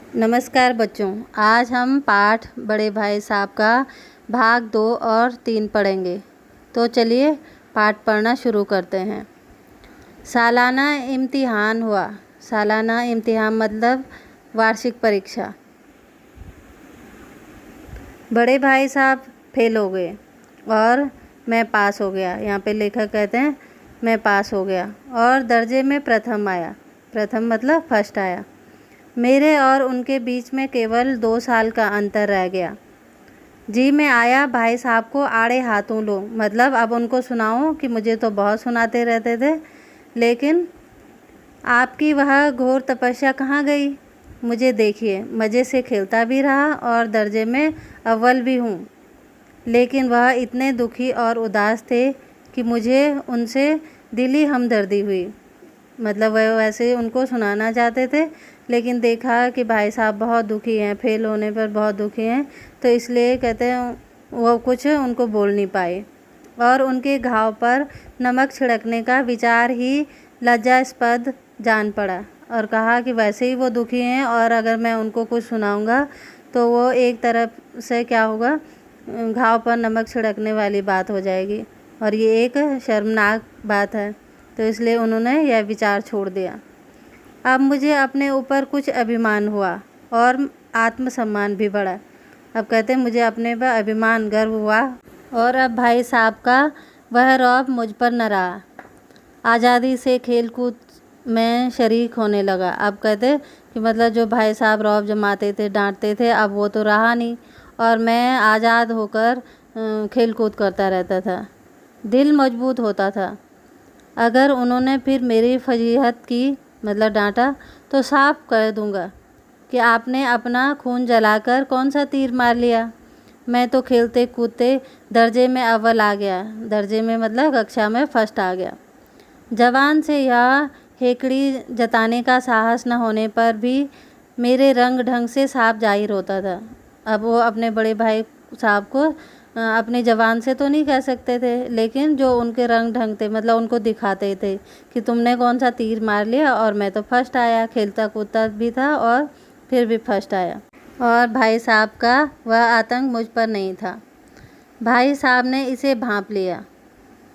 नमस्कार बच्चों, आज हम पाठ बड़े भाई साहब का भाग 2 और 3 पढ़ेंगे। तो चलिए पाठ पढ़ना शुरू करते हैं। सालाना इम्तिहान हुआ। सालाना इम्तिहान मतलब वार्षिक परीक्षा। बड़े भाई साहब फेल हो गए और मैं पास हो गया। यहाँ पे लेखक कहते हैं मैं पास हो गया और दर्जे में प्रथम आया। प्रथम मतलब फर्स्ट आया। मेरे और उनके बीच में केवल 2 साल का अंतर रह गया। जी मैं आया भाई साहब को आड़े हाथों लो, मतलब अब उनको सुनाओ कि मुझे तो बहुत सुनाते रहते थे, लेकिन आपकी वह घोर तपस्या कहाँ गई। मुझे देखिए, मज़े से खेलता भी रहा और दर्जे में अव्वल भी हूँ, लेकिन वह इतने दुखी और उदास थे कि मुझे उनसे दिली हमदर्दी हुई। मतलब वह वैसे उनको सुनाना चाहते थे, लेकिन देखा कि भाई साहब बहुत दुखी हैं, फेल होने पर बहुत दुखी हैं, तो इसलिए कहते हैं वो कुछ उनको बोल नहीं पाए और उनके घाव पर नमक छिड़कने का विचार ही लज्जास्पद जान पड़ा और कहा कि वैसे ही वो दुखी हैं और अगर मैं उनको कुछ सुनाऊंगा तो वो एक तरफ से क्या होगा, घाव पर नमक छिड़कने वाली बात हो जाएगी और ये एक शर्मनाक बात है। तो इसलिए उन्होंने यह विचार छोड़ दिया। अब मुझे अपने ऊपर कुछ अभिमान हुआ और आत्मसम्मान भी बढ़ा। अब कहते हैं मुझे अपने पर अभिमान, गर्व हुआ और अब भाई साहब का वह रौब मुझ पर न रहा। आज़ादी से खेल कूद में शरीक होने लगा। अब कहते कि मतलब जो भाई साहब रौब जमाते थे, डांटते थे, अब वो तो रहा नहीं और मैं आज़ाद होकर खेल कूद करता रहता था। दिल मजबूत होता था। अगर उन्होंने फिर मेरी फजीहत की, मतलब डांटा, तो साफ कर दूंगा कि आपने अपना खून जलाकर कौन सा तीर मार लिया। मैं तो खेलते कूदते दर्जे में अव्वल आ गया। दर्जे में मतलब कक्षा में फर्स्ट आ गया। जवान से यह हेकड़ी जताने का साहस न होने पर भी मेरे रंग ढंग से साफ जाहिर होता था। अब वो अपने बड़े भाई साहब को अपनी ज़बान से तो नहीं कह सकते थे, लेकिन जो उनके रंग ढंग थे, मतलब उनको दिखाते थे कि तुमने कौन सा तीर मार लिया और मैं तो फर्स्ट आया, खेलता कूदता भी था और फिर भी फर्स्ट आया। और भाई साहब का वह आतंक मुझ पर नहीं था। भाई साहब ने इसे भांप लिया।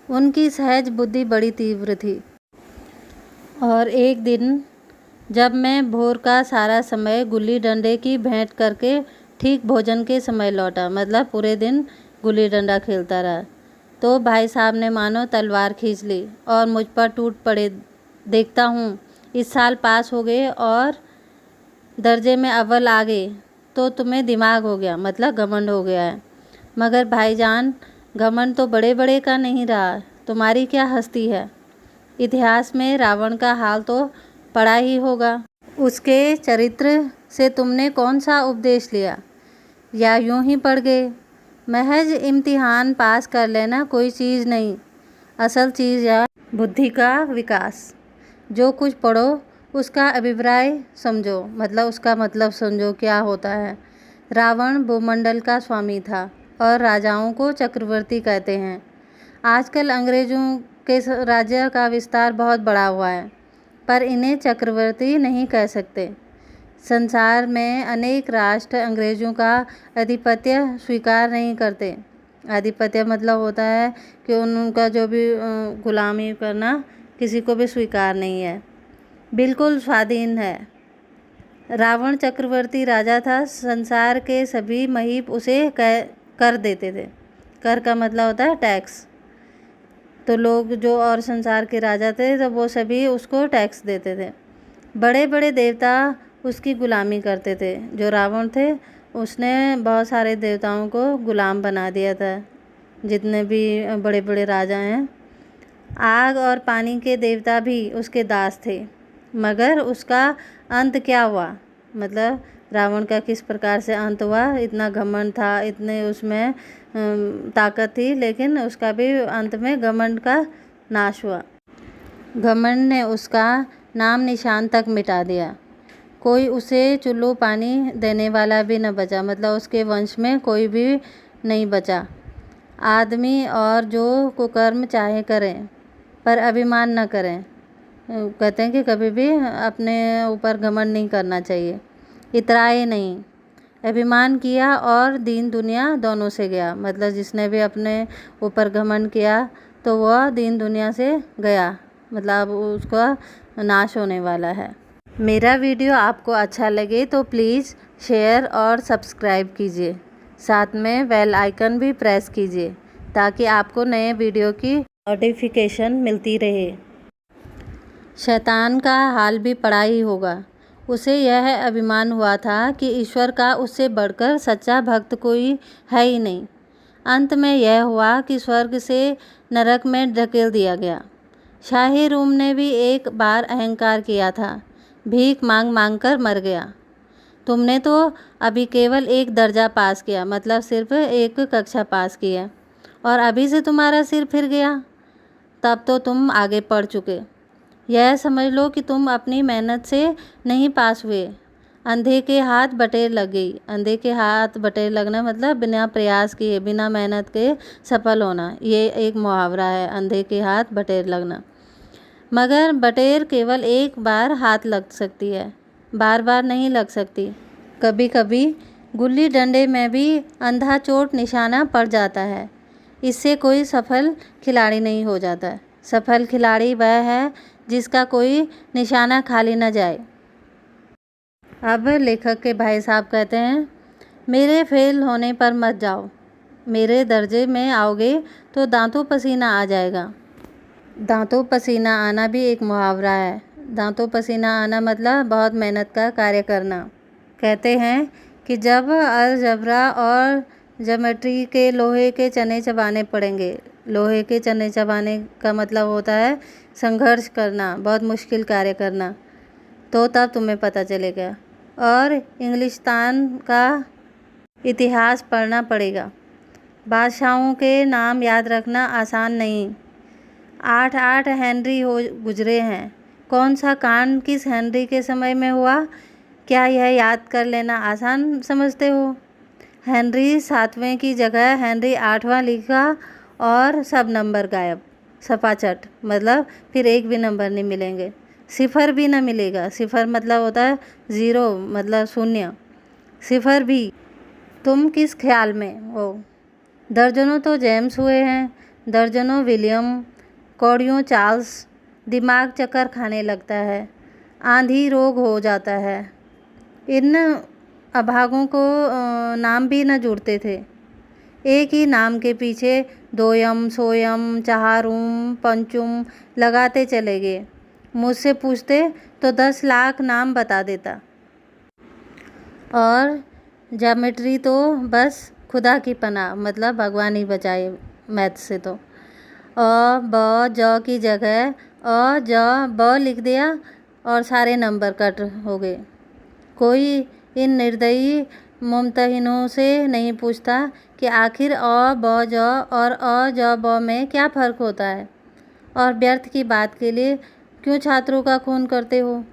उनकी सहज बुद्धि बड़ी तीव्र थी और एक दिन जब मैं भोर का सारा समय गुल्ली डंडे की भेंट करके ठीक भोजन के समय लौटा, मतलब पूरे दिन गुल्ली डंडा खेलता रहा, तो भाई साहब ने मानो तलवार खींच ली और मुझ पर टूट पड़े। देखता हूँ इस साल पास हो गए और दर्जे में अव्वल आ गए तो तुम्हें दिमाग हो गया, मतलब घमंड हो गया है। मगर भाईजान, घमंड तो बड़े बड़े का नहीं रहा, तुम्हारी क्या हस्ती है। इतिहास में रावण का हाल तो पढ़ा ही होगा। उसके चरित्र से तुमने कौन सा उपदेश लिया, या यूं ही पढ़ गए। महज इम्तिहान पास कर लेना कोई चीज़ नहीं, असल चीज़ या बुद्धि का विकास। जो कुछ पढ़ो उसका अभिप्राय समझो, मतलब उसका मतलब समझो क्या होता है। रावण भूमंडल का स्वामी था और राजाओं को चक्रवर्ती कहते हैं। आजकल अंग्रेज़ों के राज्य का विस्तार बहुत बड़ा हुआ है, पर इन्हें चक्रवर्ती नहीं कह सकते। संसार में अनेक राष्ट्र अंग्रेज़ों का आधिपत्य स्वीकार नहीं करते। आधिपत्य मतलब होता है कि उनका जो भी गुलामी करना किसी को भी स्वीकार नहीं है, बिल्कुल स्वाधीन है। रावण चक्रवर्ती राजा था। संसार के सभी महीप उसे कर देते थे। कर का मतलब होता है टैक्स। तो लोग जो और संसार के राजा थे तो वो सभी उसको टैक्स देते थे। बड़े बड़े देवता उसकी गुलामी करते थे। जो रावण थे उसने बहुत सारे देवताओं को गुलाम बना दिया था, जितने भी बड़े बड़े राजा हैं। आग और पानी के देवता भी उसके दास थे। मगर उसका अंत क्या हुआ, मतलब रावण का किस प्रकार से अंत हुआ। इतना घमंड था, इतने उसमें ताकत थी, लेकिन उसका भी अंत में घमंड का नाश हुआ। घमंड ने उसका नाम निशान तक मिटा दिया। कोई उसे चुल्लू पानी देने वाला भी न बचा, मतलब उसके वंश में कोई भी नहीं बचा। आदमी और जो कुकर्म चाहे करें, पर अभिमान न करें। कहते हैं कि कभी भी अपने ऊपर घमंड नहीं करना चाहिए। इतराए नहीं, अभिमान किया और दीन दुनिया दोनों से गया। मतलब जिसने भी अपने ऊपर घमंड किया तो वह दीन दुनिया से गया, मतलब उसका नाश होने वाला है। मेरा वीडियो आपको अच्छा लगे तो प्लीज़ शेयर और सब्सक्राइब कीजिए, साथ में बेल आइकन भी प्रेस कीजिए ताकि आपको नए वीडियो की नोटिफिकेशन मिलती रहे। शैतान का हाल भी पड़ा ही होगा। उसे यह अभिमान हुआ था कि ईश्वर का उससे बढ़कर सच्चा भक्त कोई है ही नहीं। अंत में यह हुआ कि स्वर्ग से नरक में धकेल दिया गया। शाही रूम ने भी एक बार अहंकार किया था, भीख मांग मांग कर मर गया। तुमने तो अभी केवल एक दर्जा पास किया, मतलब सिर्फ एक कक्षा पास की है, और अभी से तुम्हारा सिर फिर गया। तब तो तुम आगे पढ़ चुके। यह समझ लो कि तुम अपनी मेहनत से नहीं पास हुए, अंधे के हाथ बटेर लग गई। अंधे के हाथ बटेर लगना मतलब बिना प्रयास किए, बिना मेहनत के सफल होना। ये एक मुहावरा है, अंधे के हाथ बटेर लगना। मगर बटेर केवल एक बार हाथ लग सकती है, बार बार नहीं लग सकती। कभी कभी गुल्ली डंडे में भी अंधा चोट निशाना पड़ जाता है, इससे कोई सफल खिलाड़ी नहीं हो जाता। सफल खिलाड़ी वह है जिसका कोई निशाना खाली न जाए। अब लेखक के भाई साहब कहते हैं, मेरे फेल होने पर मत जाओ, मेरे दर्जे में आओगे तो दांतों पसीना आ जाएगा। दांतों पसीना आना भी एक मुहावरा है। दांतों पसीना आना मतलब बहुत मेहनत का कार्य करना। कहते हैं कि जब अलजबरा और ज्योमेट्री के लोहे के चने चबाने पड़ेंगे। लोहे के चने चबाने का मतलब होता है संघर्ष करना, बहुत मुश्किल कार्य करना, तो तब तुम्हें पता चलेगा। और इंग्लिस्तान का इतिहास पढ़ना पड़ेगा। बादशाहों के नाम याद रखना आसान नहीं। 8 हेनरी हो गुजरे हैं। कौन सा कांड किस हेनरी के समय में हुआ, क्या यह याद कर लेना आसान समझते हो? हेनरी 7वें की जगह हेनरी 8वां लिखा और सब नंबर गायब, सपाचट, मतलब फिर एक भी नंबर नहीं मिलेंगे, सिफर भी ना मिलेगा। सिफर मतलब होता है 0, मतलब शून्य। सिफर भी। तुम किस ख्याल में हो? दर्जनों तो जेम्स हुए हैं, दर्जनों विलियम, कौड़ियों चार्ल्स। दिमाग चक्कर खाने लगता है, आंधी रोग हो जाता है। इन अभागों को नाम भी न जुड़ते थे। एक ही नाम के पीछे दोयम, सोयम, चहारुम, पंचुम लगाते चले गए। मुझसे पूछते तो 10 लाख नाम बता देता। और ज्योमेट्री तो बस खुदा की पनाह, मतलब भगवान ही बचाए मैथ से। तो अ ब ज की जगह अ ज ब लिख दिया और सारे नंबर कट हो गए। कोई इन निर्दयी मुमतहिनों से नहीं पूछता कि आखिर अ ब ज और अ ज ब में क्या फ़र्क होता है, और व्यर्थ की बात के लिए क्यों छात्रों का खून करते हो?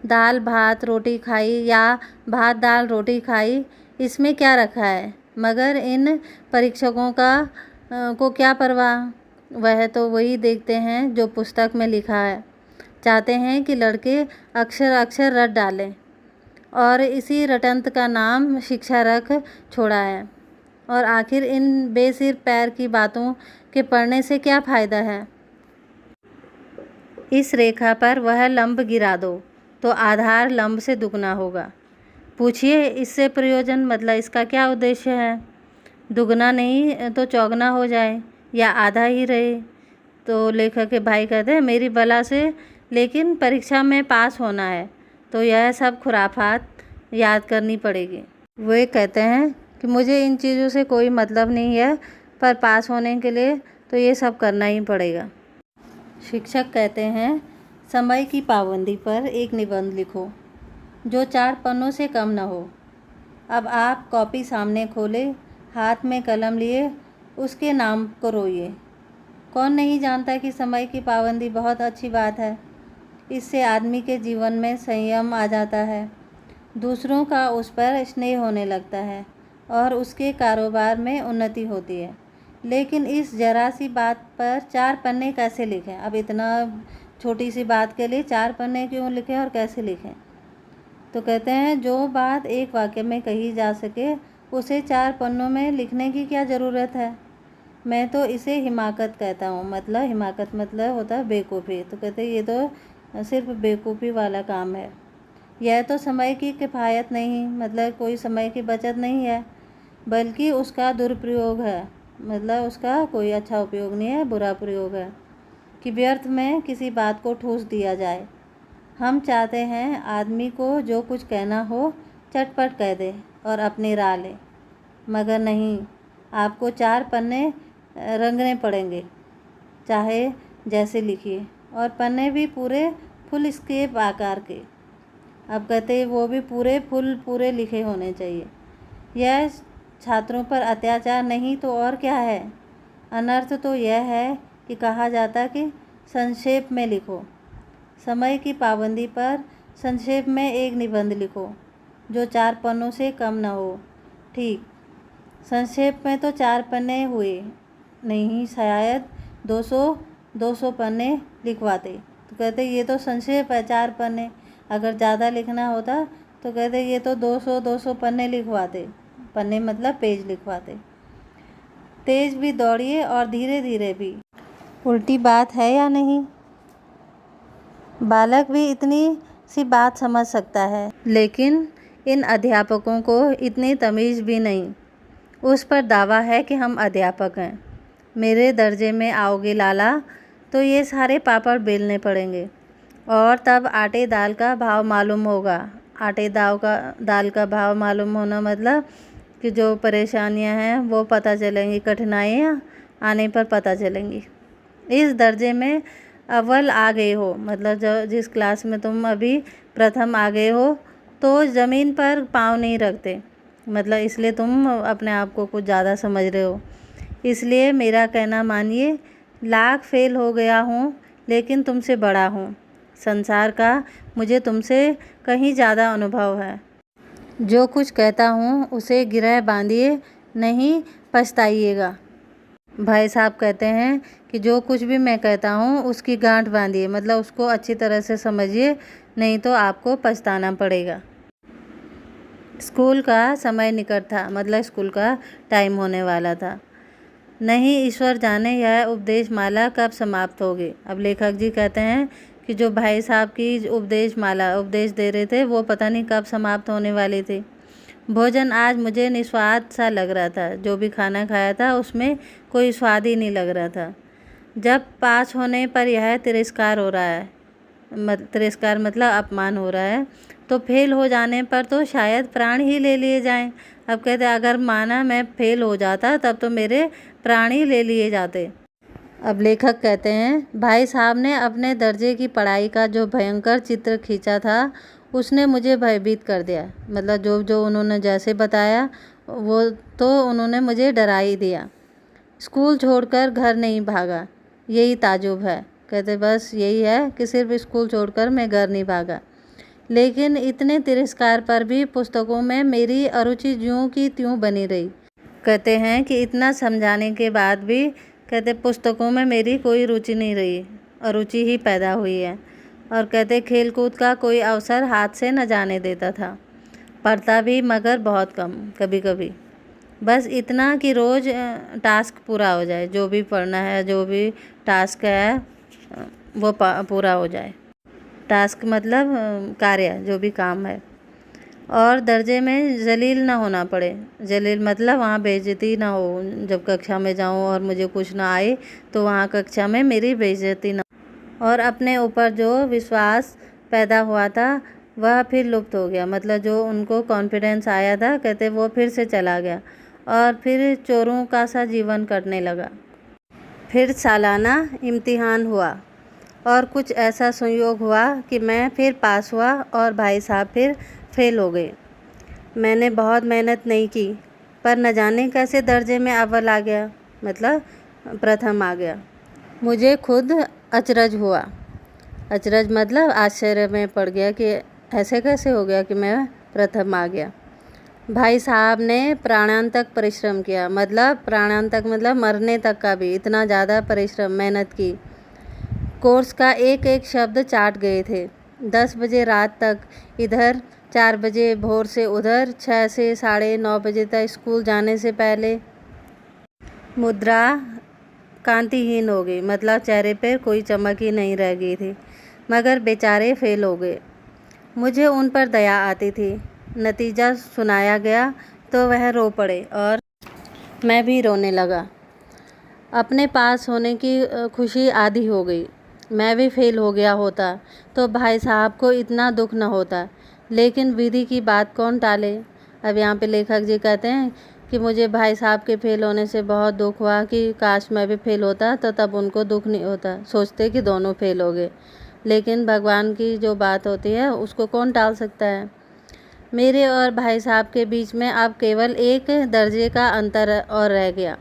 दाल भात रोटी खाई या भात दाल रोटी खाई, इसमें क्या रखा है? मगर इन परीक्षकों को क्या परवाह? वह तो वही देखते हैं जो पुस्तक में लिखा है। चाहते हैं कि लड़के अक्षर अक्षर रट डालें, और इसी रटंत का नाम शिक्षा रख छोड़ा है। और आखिर इन बेसिर पैर की बातों के पढ़ने से क्या फ़ायदा है? इस रेखा पर वह लंब गिरा दो तो आधार लंब से दुगना होगा। पूछिए इससे प्रयोजन, मतलब इसका क्या उद्देश्य है? दुगना नहीं तो चौगना हो जाए या आधा ही रहे। तो लेखक के भाई कहते हैं, मेरी बला से लेकिन परीक्षा में पास होना है तो यह सब खुराफात याद करनी पड़ेगी। वे कहते हैं कि मुझे इन चीज़ों से कोई मतलब नहीं है, पर पास होने के लिए तो ये सब करना ही पड़ेगा। शिक्षक कहते हैं, समय की पाबंदी पर एक निबंध लिखो जो 4 पन्नों से कम न हो। अब आप कॉपी सामने खोले, हाथ में कलम लिए, उसके नाम को रोइए। कौन नहीं जानता कि समय की पाबंदी बहुत अच्छी बात है। इससे आदमी के जीवन में संयम आ जाता है, दूसरों का उस पर स्नेह होने लगता है और उसके कारोबार में उन्नति होती है। लेकिन इस जरा सी बात पर 4 पन्ने कैसे लिखें? अब इतना छोटी सी बात के लिए 4 पन्ने क्यों लिखें और कैसे लिखें? तो कहते हैं जो बात एक वाक्य में कही जा सके उसे 4 पन्नों में लिखने की क्या ज़रूरत है। मैं तो इसे हिमाकत कहता हूँ। मतलब हिमाकत मतलब होता है बेवकूफ़ी। तो कहते हैं ये तो सिर्फ बेवकूफ़ी वाला काम है। यह तो समय की किफ़ायत नहीं, मतलब कोई समय की बचत नहीं है, बल्कि उसका दुरुपयोग है। मतलब उसका कोई अच्छा उपयोग नहीं है, बुरा प्रयोग है कि व्यर्थ में किसी बात को ठूस दिया जाए। हम चाहते हैं आदमी को जो कुछ कहना हो चटपट कह दे और अपनी राह ले, मगर नहीं, आपको 4 पन्ने रंगने पड़ेंगे, चाहे जैसे लिखिए, और पन्ने भी पूरे फुल स्केप आकार के। अब कहते हैं वो भी पूरे लिखे होने चाहिए। यह छात्रों पर अत्याचार नहीं तो और क्या है। अनर्थ तो यह है कि कहा जाता कि संक्षेप में लिखो। समय की पाबंदी पर संक्षेप में एक निबंध लिखो जो 4 पन्नों से कम न हो। ठीक, संक्षेप में तो 4 पन्ने हुए नहीं, शायद 200 पन्ने लिखवाते। तो कहते ये तो संक्षेप है 4 पन्ने, अगर ज़्यादा लिखना होता तो कहते ये तो 200 पन्ने लिखवाते। पन्ने मतलब पेज लिखवाते। तेज भी दौड़िए और धीरे धीरे भी। उल्टी बात है या नहीं। बालक भी इतनी सी बात समझ सकता है, लेकिन इन अध्यापकों को इतनी तमीज़ भी नहीं। उस पर दावा है कि हम अध्यापक हैं। मेरे दर्जे में आओगे लाला तो ये सारे पापड़ बेलने पड़ेंगे, और तब आटे दाल का भाव मालूम होगा। आटे दाल का भाव मालूम होना मतलब कि जो परेशानियां हैं वो पता चलेंगी, कठिनाइयाँ आने पर पता चलेंगी। इस दर्जे में अव्वल आ गए हो, मतलब जो जिस क्लास में तुम अभी प्रथम आ गए हो, तो ज़मीन पर पाँव नहीं रखते। मतलब इसलिए तुम अपने आप को कुछ ज़्यादा समझ रहे हो। इसलिए मेरा कहना मानिए, लाख फेल हो गया हूँ लेकिन तुमसे बड़ा हूँ। संसार का मुझे तुमसे कहीं ज़्यादा अनुभव है। जो कुछ कहता हूँ उसे गिरह बांधिए, नहीं पछताइएगा। भाई साहब कहते हैं कि जो कुछ भी मैं कहता हूँ उसकी गांठ बांधिए, मतलब उसको अच्छी तरह से समझिए, नहीं तो आपको पछताना पड़ेगा। स्कूल का समय निकट था, मतलब स्कूल का टाइम होने वाला था। नहीं ईश्वर जाने यह उपदेश माला कब समाप्त होगी। अब लेखक जी कहते हैं कि जो भाई साहब की उपदेश दे रहे थे वो पता नहीं कब समाप्त होने वाली थी। भोजन आज मुझे निस्वाद सा लग रहा था। जो भी खाना खाया था उसमें कोई स्वाद ही नहीं लग रहा था। जब पास होने पर यह तिरस्कार हो रहा है, तिरस्कार मतलब अपमान हो रहा है, तो फेल हो जाने पर तो शायद प्राण ही ले लिए जाएं। अब कहते अगर माना मैं फेल हो जाता तब तो मेरे प्राण ही ले लिए जाते। अब लेखक कहते हैं भाई साहब ने अपने दर्जे की पढ़ाई का जो भयंकर चित्र खींचा था उसने मुझे भयभीत कर दिया। मतलब जो उन्होंने जैसे बताया वो तो उन्होंने मुझे डरा ही दिया। स्कूल छोड़कर घर नहीं भागा, यही ताजुब है। कहते बस यही है कि सिर्फ स्कूल छोड़कर मैं घर नहीं भागा। लेकिन इतने तिरस्कार पर भी पुस्तकों में मेरी अरुचि ज्यों की त्यों बनी रही। कहते हैं कि इतना समझाने के बाद भी कहते पुस्तकों में मेरी कोई रुचि नहीं रही, अरुचि ही पैदा हुई है। और कहते खेल कूद का कोई अवसर हाथ से न जाने देता था। पढ़ता भी मगर बहुत कम, कभी कभी। बस इतना कि रोज़ टास्क पूरा हो जाए, जो भी पढ़ना है, जो भी टास्क है वो पूरा हो जाए। टास्क मतलब कार्य, जो भी काम है। और दर्जे में जलील ना होना पड़े। जलील मतलब वहाँ बेइज्जती ना हो। जब कक्षा में जाऊँ और मुझे कुछ ना आए तो वहाँ कक्षा में मेरी बेइज्जती ना हो। और अपने ऊपर जो विश्वास पैदा हुआ था वह फिर लुप्त हो गया। मतलब जो उनको कॉन्फिडेंस आया था कहते वो फिर से चला गया और फिर चोरों का सा जीवन कटने लगा। फिर सालाना इम्तिहान हुआ और कुछ ऐसा संयोग हुआ कि मैं फिर पास हुआ और भाई साहब फिर फेल हो गए। मैंने बहुत मेहनत नहीं की पर न जाने कैसे दर्जे में अव्वल आ गया, मतलब प्रथम आ गया। मुझे खुद अचरज हुआ। अचरज मतलब आश्चर्य में पड़ गया कि ऐसे कैसे हो गया कि मैं प्रथम आ गया। भाई साहब ने प्राणांतक परिश्रम किया, मतलब प्राणांतक मतलब मरने तक का भी, इतना ज़्यादा परिश्रम मेहनत की। कोर्स का एक एक शब्द चाट गए थे। 10 बजे रात तक इधर 4 बजे भोर से उधर, 6 से 9:30 बजे तक स्कूल जाने से पहले। मुद्रा कांतिहीन हो गई, मतलब चेहरे पर कोई चमक ही नहीं रह गई थी। मगर बेचारे फेल हो गए। मुझे उन पर दया आती थी। नतीजा सुनाया गया तो वह रो पड़े और मैं भी रोने लगा। अपने पास होने की खुशी आधी हो गई। मैं भी फेल हो गया होता तो भाई साहब को इतना दुख न होता, लेकिन विधि की बात कौन टाले। अब यहाँ पे लेखक जी कहते हैं कि मुझे भाई साहब के फेल होने से बहुत दुख हुआ कि काश मैं भी फेल होता तो तब उनको दुख नहीं होता। सोचते कि दोनों फेल हो गए, लेकिन भगवान की जो बात होती है उसको कौन टाल सकता है। मेरे और भाई साहब के बीच में अब केवल 1 दर्जे का अंतर और रह गया।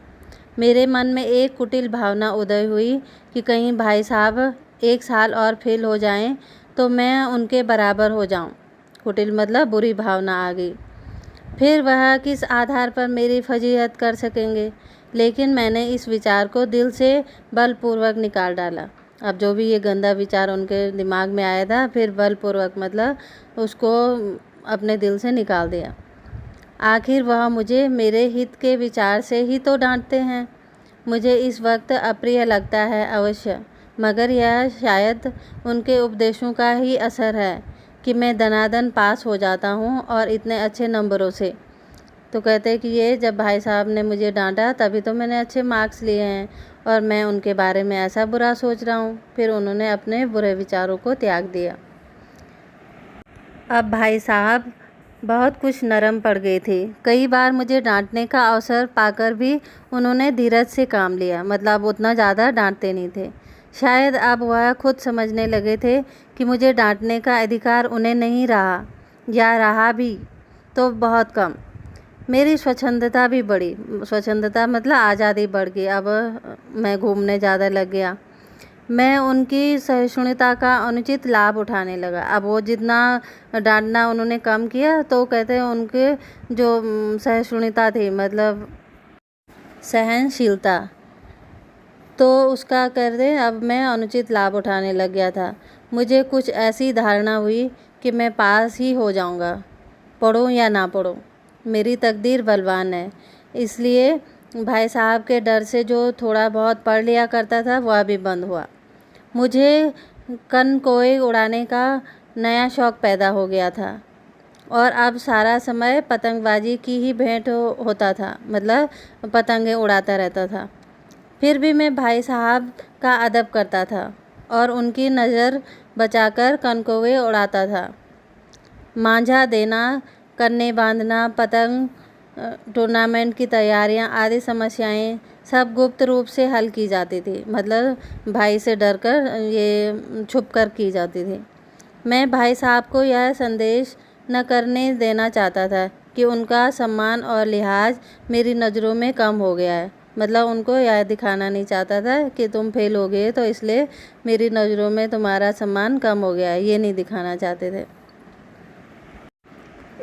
मेरे मन में एक कुटिल भावना उदय हुई कि कहीं भाई साहब 1 साल और फेल हो जाएं तो मैं उनके बराबर हो जाऊं। कुटिल मतलब बुरी भावना आ गई। फिर वह किस आधार पर मेरी फजीहत कर सकेंगे। लेकिन मैंने इस विचार को दिल से बलपूर्वक निकाल डाला। अब जो भी ये गंदा विचार उनके दिमाग में आया था, फिर बलपूर्वक मतलब उसको अपने दिल से निकाल दिया। आखिर वह मुझे मेरे हित के विचार से ही तो डांटते हैं। मुझे इस वक्त अप्रिय लगता है अवश्य, मगर यह शायद उनके उपदेशों का ही असर है कि मैं दनादन पास हो जाता हूँ और इतने अच्छे नंबरों से। तो कहते हैं कि ये जब भाई साहब ने मुझे डांटा तभी तो मैंने अच्छे मार्क्स लिए हैं और मैं उनके बारे में ऐसा बुरा सोच रहा हूँ। फिर उन्होंने अपने बुरे विचारों को त्याग दिया। अब भाई साहब बहुत कुछ नरम पड़ गए थे। कई बार मुझे डांटने का अवसर पाकर भी उन्होंने धीरज से काम लिया, मतलब उतना ज़्यादा डांटते नहीं थे। शायद अब वह खुद समझने लगे थे कि मुझे डांटने का अधिकार उन्हें नहीं रहा, या रहा भी तो बहुत कम। मेरी स्वच्छंदता भी बढ़ी। स्वच्छंदता मतलब आज़ादी बढ़ गई। अब मैं घूमने ज़्यादा लग गया। मैं उनकी सहिष्णुता का अनुचित लाभ उठाने लगा। अब वो जितना डांटना उन्होंने कम किया तो कहते हैं उनके जो सहिष्णुता थी, मतलब सहनशीलता, तो उसका कहते अब मैं अनुचित लाभ उठाने लग गया था। मुझे कुछ ऐसी धारणा हुई कि मैं पास ही हो जाऊंगा, पढ़ूं या ना पढ़ूं। मेरी तकदीर बलवान है। इसलिए भाई साहब के डर से जो थोड़ा बहुत पढ़ लिया करता था वह भी बंद हुआ। मुझे कनकोए उड़ाने का नया शौक़ पैदा हो गया था और अब सारा समय पतंगबाजी की ही भेंट होता था, मतलब पतंगें उड़ाता रहता था। फिर भी मैं भाई साहब का अदब करता था और उनकी नज़र बचाकर कनकोए उड़ाता था। मांझा देना, कन्ने बांधना, पतंग टूर्नामेंट की तैयारियां आदि समस्याएं सब गुप्त रूप से हल की जाती थी, मतलब भाई से डरकर ये छुप कर की जाती थी। मैं भाई साहब को यह संदेश न करने देना चाहता था कि उनका सम्मान और लिहाज मेरी नज़रों में कम हो गया है। मतलब उनको यह दिखाना नहीं चाहता था कि तुम फेल हो गए तो इसलिए मेरी नज़रों में तुम्हारा सम्मान कम हो गया है, ये नहीं दिखाना चाहते थे।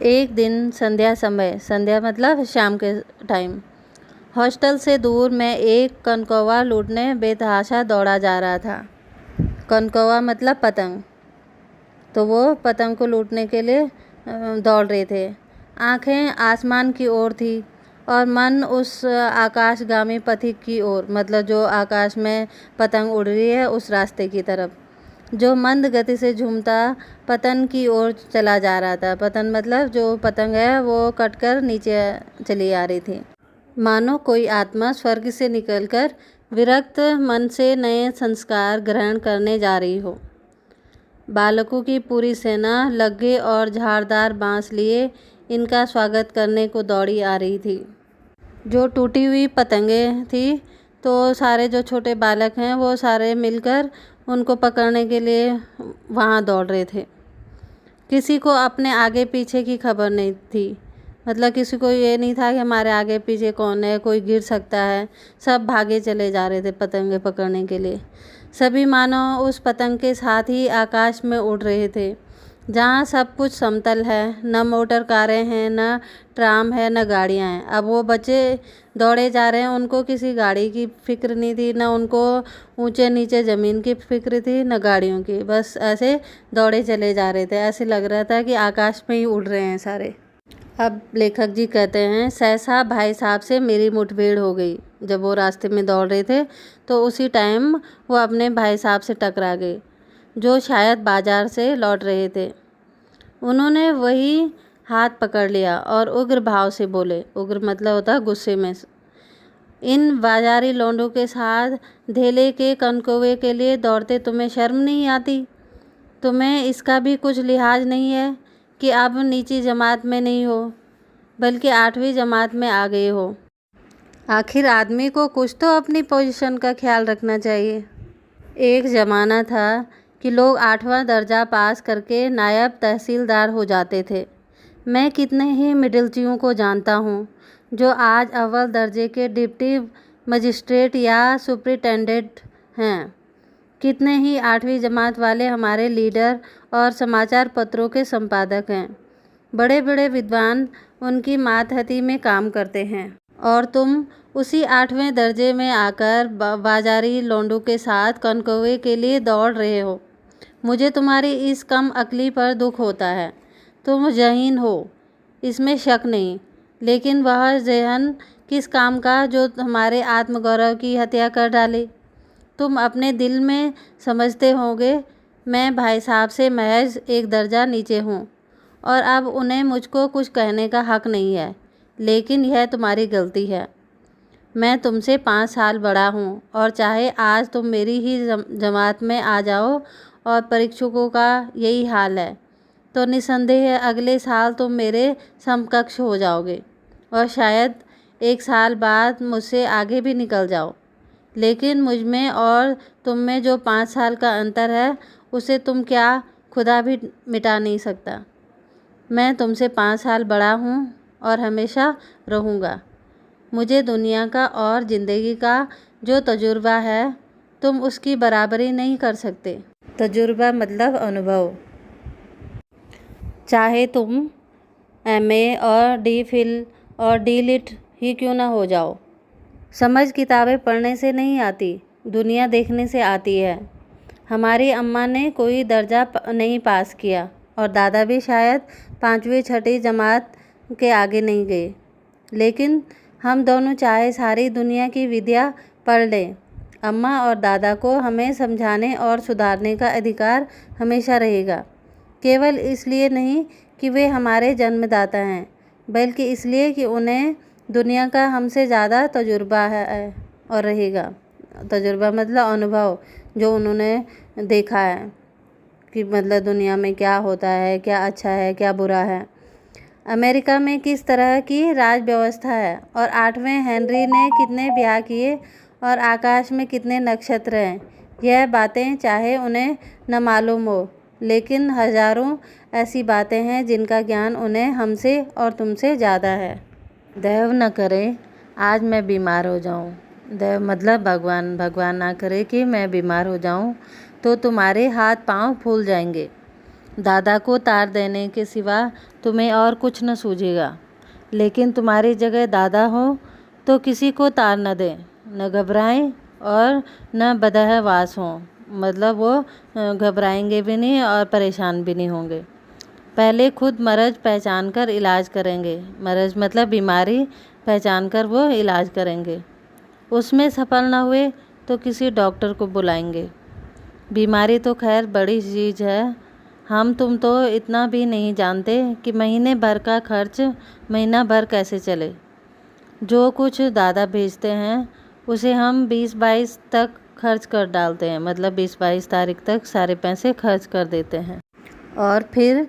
एक दिन संध्या समय, संध्या मतलब शाम के टाइम, हॉस्टल से दूर मैं एक कनकौवा लूटने बेतहाशा दौड़ा जा रहा था। कनकौवा मतलब पतंग। तो वो पतंग को लूटने के लिए दौड़ रहे थे। आंखें आसमान की ओर थी और मन उस आकाशगामी पथिक की ओर, मतलब जो आकाश में पतंग उड़ रही है उस रास्ते की तरफ, जो मंद गति से झूमता पतन की ओर चला जा रहा था। पतन मतलब जो पतंग है वो कटकर नीचे चली आ रही थी। मानो कोई आत्मा स्वर्ग से निकलकर विरक्त मन से नए संस्कार ग्रहण करने जा रही हो। बालकों की पूरी सेना लग्गे और झाड़दार बांस लिए इनका स्वागत करने को दौड़ी आ रही थी। जो टूटी हुई पतंगें थी तो सारे जो छोटे बालक हैं वो सारे मिलकर उनको पकड़ने के लिए वहाँ दौड़ रहे थे। किसी को अपने आगे पीछे की खबर नहीं थी, मतलब किसी को ये नहीं था कि हमारे आगे पीछे कौन है, कोई गिर सकता है। सब भागे चले जा रहे थे पतंगे पकड़ने के लिए। सभी मानो उस पतंग के साथ ही आकाश में उड़ रहे थे। जहाँ सब कुछ समतल है, न मोटर कारें हैं, न ट्राम है, न गाड़ियाँ हैं। अब वो बच्चे दौड़े जा रहे हैं, उनको किसी गाड़ी की फिक्र नहीं थी, न उनको ऊंचे नीचे ज़मीन की फिक्र थी, न गाड़ियों की। बस ऐसे दौड़े चले जा रहे थे, ऐसे लग रहा था कि आकाश में ही उड़ रहे हैं सारे। अब लेखक जी कहते हैं, सहसा भाई साहब से मेरी मुठभेड़ हो गई। जब वो रास्ते में दौड़ रहे थे तो उसी टाइम वो अपने भाई साहब से टकरा गए, जो शायद बाजार से लौट रहे थे। उन्होंने वही हाथ पकड़ लिया और उग्र भाव से बोले, उग्र मतलब होता है गुस्से में, इन बाजारी लौंडों के साथ धेले के कनकौवे के लिए दौड़ते तुम्हें शर्म नहीं आती? तुम्हें इसका भी कुछ लिहाज नहीं है कि अब नीची जमात में नहीं हो, बल्कि 8वीं जमात में आ गए हो। आखिर आदमी को कुछ तो अपनी पोजीशन का ख्याल रखना चाहिए। एक ज़माना था कि लोग 8वां दर्जा पास करके नायब तहसीलदार हो जाते थे। मैं कितने ही मिडिलचियों को जानता हूँ जो आज अव्वल दर्जे के डिप्टी मजिस्ट्रेट या सुपरिटेंडेंट हैं। कितने ही 8वीं जमात वाले हमारे लीडर और समाचार पत्रों के संपादक हैं। बड़े बड़े विद्वान उनकी मातहती में काम करते हैं, और तुम उसी 8वें दर्जे में आकर बाजारी लौंडों के साथ कनकौवे के लिए दौड़ रहे हो। मुझे तुम्हारी इस कम अक्ली पर दुख होता है। तुम ज़हीन हो, इसमें शक नहीं, लेकिन वह ज़हन किस काम का जो हमारे आत्मगौरव की हत्या कर डाले। तुम अपने दिल में समझते होंगे मैं भाई साहब से महज एक दर्जा नीचे हूँ और अब उन्हें मुझको कुछ कहने का हक नहीं है, लेकिन यह तुम्हारी गलती है। मैं तुमसे 5 साल बड़ा हूँ, और चाहे आज तुम मेरी ही जमात में आ जाओ और परीक्षकों का यही हाल है, तो निसंदेह अगले साल तुम मेरे समकक्ष हो जाओगे और शायद 1 साल बाद मुझसे आगे भी निकल जाओ। लेकिन मुझ में और तुम में जो 5 साल का अंतर है, उसे तुम क्या खुदा भी मिटा नहीं सकता। मैं तुमसे 5 साल बड़ा हूँ और हमेशा रहूँगा। मुझे दुनिया का और ज़िंदगी का जो तजुर्बा है, तुम उसकी बराबरी नहीं कर सकते। तजुर्बा मतलब अनुभव। चाहे तुम MA और DPhil और DLit ही क्यों ना हो जाओ। समझ किताबें पढ़ने से नहीं आती, दुनिया देखने से आती है। हमारी अम्मा ने कोई दर्जा नहीं पास किया, और दादा भी शायद 5वीं 6ठी जमात के आगे नहीं गए, लेकिन हम दोनों चाहे सारी दुनिया की विद्या पढ़ लें, अम्मा और दादा को हमें समझाने और सुधारने का अधिकार हमेशा रहेगा। केवल इसलिए नहीं कि वे हमारे जन्मदाता हैं, बल्कि इसलिए कि उन्हें दुनिया का हमसे ज़्यादा तजुर्बा है और रहेगा। तजुर्बा मतलब अनुभव, जो उन्होंने देखा है कि मतलब दुनिया में क्या होता है, क्या अच्छा है, क्या बुरा है, अमेरिका में किस तरह की राज व्यवस्था है, और 8वें हेनरी ने कितने ब्याह किए, और आकाश में कितने नक्षत्र हैं। यह बातें चाहे उन्हें न मालूम हो, लेकिन हजारों ऐसी बातें हैं जिनका ज्ञान उन्हें हमसे और तुमसे ज़्यादा है। दैव न करे आज मैं बीमार हो जाऊं। दैव मतलब भगवान। भगवान ना करे कि मैं बीमार हो जाऊं, तो तुम्हारे हाथ पांव फूल जाएंगे। दादा को तार देने के सिवा तुम्हें और कुछ न सूझेगा। लेकिन तुम्हारी जगह दादा हो तो किसी को तार न दें, न घबराएं और न बदहवास हों। मतलब वो घबराएंगे भी नहीं और परेशान भी नहीं होंगे। पहले खुद मर्ज़ पहचान कर इलाज करेंगे। मर्ज़ मतलब बीमारी पहचान कर वो इलाज करेंगे। उसमें सफल न हुए तो किसी डॉक्टर को बुलाएंगे। बीमारी तो खैर बड़ी चीज़ है। हम तुम तो इतना भी नहीं जानते कि महीने भर का खर्च महीना भर कैसे चले। जो कुछ दादा भेजते हैं उसे हम 20-22 तक खर्च कर डालते हैं, मतलब 20-22 तारीख तक सारे पैसे खर्च कर देते हैं, और फिर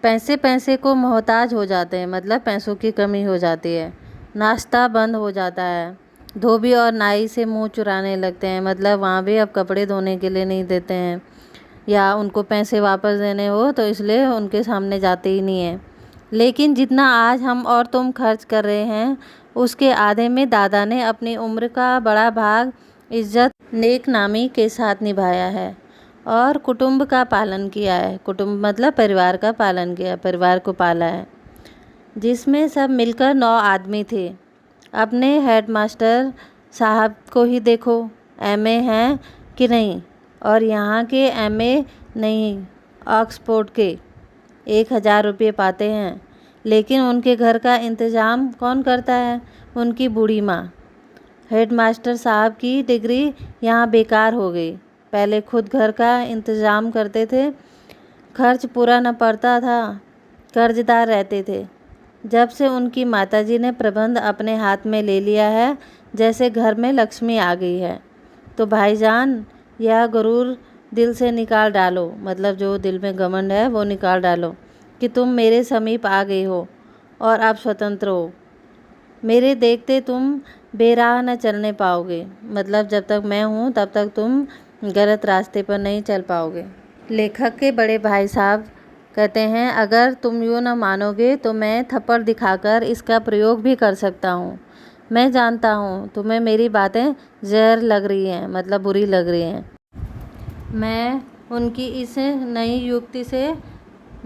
पैसे पैसे को मोहताज हो जाते हैं, मतलब पैसों की कमी हो जाती है। नाश्ता बंद हो जाता है, धोबी और नाई से मुंह चुराने लगते हैं, मतलब वहाँ भी अब कपड़े धोने के लिए नहीं देते हैं, या उनको पैसे वापस देने हो तो इसलिए उनके सामने जाते ही नहीं है। लेकिन जितना आज हम और तुम खर्च कर रहे हैं, उसके आधे में दादा ने अपनी उम्र का बड़ा भाग इज्जत नेक नामी के साथ निभाया है। और कुटुंब का पालन किया है। कुटुंब मतलब परिवार का पालन किया, परिवार को पाला है, जिसमें सब मिलकर 9 आदमी थे। अपने हेडमास्टर साहब को ही देखो, एमए हैं कि नहीं, और यहाँ के एमए नहीं, ऑक्सफोर्ड के 1000 रुपये पाते हैं, लेकिन उनके घर का इंतज़ाम कौन करता है? उनकी बूढ़ी माँ। हेडमास्टर साहब की डिग्री यहाँ बेकार हो गई। पहले खुद घर का इंतज़ाम करते थे, खर्च पूरा न पड़ता था, कर्जदार रहते थे। जब से उनकी माताजी ने प्रबंध अपने हाथ में ले लिया है, जैसे घर में लक्ष्मी आ गई है। तो भाईजान, यह गुरूर दिल से निकाल डालो, मतलब जो दिल में घमंड है वो निकाल डालो कि तुम मेरे समीप आ गए हो और अब स्वतंत्र हो। मेरे देखते तुम बेराह न चलने पाओगे, मतलब जब तक मैं हूँ तब तक तुम गलत रास्ते पर नहीं चल पाओगे। लेखक के बड़े भाई साहब कहते हैं, अगर तुम यूँ न मानोगे तो मैं थप्पड़ दिखाकर इसका प्रयोग भी कर सकता हूँ। मैं जानता हूँ तुम्हें मेरी बातें जहर लग रही हैं, मतलब बुरी लग रही हैं। मैं उनकी इस नई युक्ति से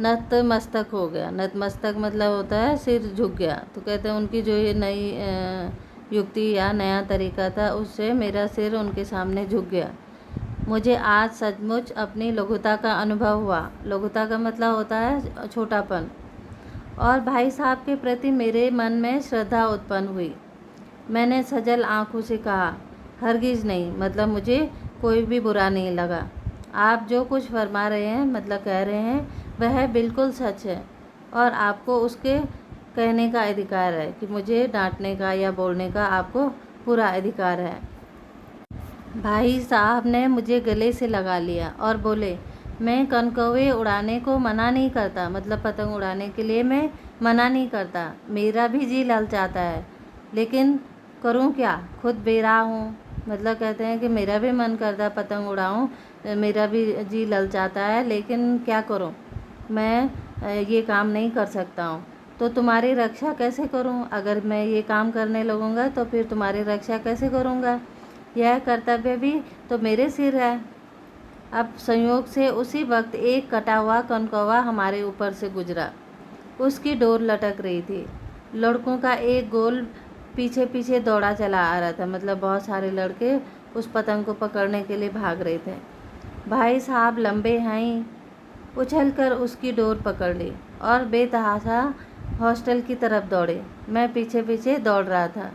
नतमस्तक हो गया। नतमस्तक मतलब होता है सिर झुक गया। तो कहते हैं उनकी जो ये नई युक्ति या नया तरीका था, उससे मेरा सिर उनके सामने झुक गया। मुझे आज सचमुच अपनी लघुता का अनुभव हुआ। लघुता का मतलब होता है छोटापन। और भाई साहब के प्रति मेरे मन में श्रद्धा उत्पन्न हुई। मैंने सजल आंखों से कहा, हरगिज़ नहीं, मतलब मुझे कोई भी बुरा नहीं लगा। आप जो कुछ फरमा रहे हैं, मतलब कह रहे हैं, वह बिल्कुल सच है और आपको उसके कहने का अधिकार है कि मुझे डांटने का या बोलने का आपको पूरा अधिकार है। भाई साहब ने मुझे गले से लगा लिया और बोले, मैं कनकौवे उड़ाने को मना नहीं करता, मतलब पतंग उड़ाने के लिए मैं मना नहीं करता। मेरा भी जी ललचाता है, लेकिन करूं क्या, खुद बेराह हूँ। मतलब कहते हैं कि मेरा भी मन करता है पतंग उड़ाऊं, मेरा भी जी ललचाता है, लेकिन क्या करूं, मैं ये काम नहीं कर सकता हूँ। तो तुम्हारी रक्षा कैसे करूं? अगर मैं ये काम करने लगूंगा तो फिर तुम्हारी रक्षा कैसे करूंगा? यह कर्तव्य भी तो मेरे सिर है। अब संयोग से उसी वक्त एक कटा हुआ कनकौवा हमारे ऊपर से गुजरा। उसकी डोर लटक रही थी। लड़कों का एक गोल पीछे पीछे दौड़ा चला आ रहा था, मतलब बहुत सारे लड़के उस पतंग को पकड़ने के लिए भाग रहे थे। भाई साहब लंबे हैं, उछलकर उसकी डोर पकड़ ली और बेतहाशा हॉस्टल की तरफ दौड़े। मैं पीछे पीछे दौड़ रहा था।